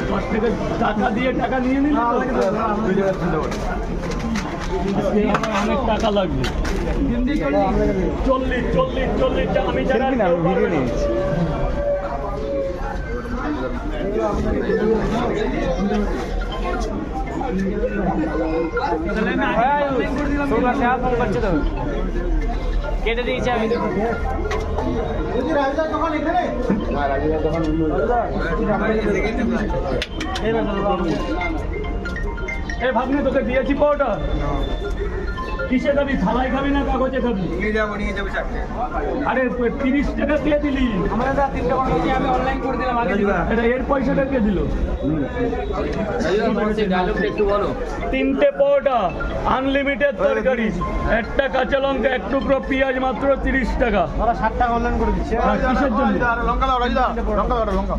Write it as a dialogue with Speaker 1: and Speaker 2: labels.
Speaker 1: তোর থেকে টাকা দিয়ে টাকা নিয়ে নিলি অনেক টাকা লাগবে। 40 আমি জানি ভিডিও নিয়েছি। কেটে দিয়েছি আমি। এই ভাগ্নে তোকে দিয়েছি পাউডার কিসে খাবি? থালায় খাবি না কাগজে খাবি? নিয়ে যাবো চারটে। আরে 30 টাকা দিয়ে দিলি। আমরা 3 টাকা নিয়েছি, আমি অনলাইন করে দিলাম আগে। এটা এর পয়সাটা কে দিল? একটু বলো। 3টে পাউডার, আনলিমিটেড তরকারি, একটা কাঁচা লঙ্কা, এক টুকরো পেঁয়াজ, মাত্র 30 টাকা। 60 টাকা অনলাইন করে দিচ্ছে। কিসের জন্য? লঙ্কা দাও, লঙ্কা।